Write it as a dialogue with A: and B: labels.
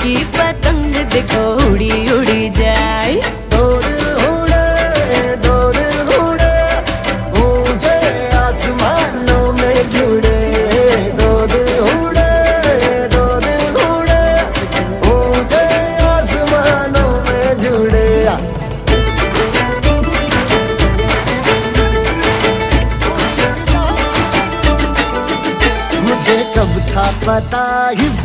A: की पतंग देखो उड़ी उड़ी जाए।
B: दो दिल उड़े ऊंचे आसमानों में जुड़े। दो दिल उड़े ऊंचे आसमानों में जुड़े। मुझे कब था पता इस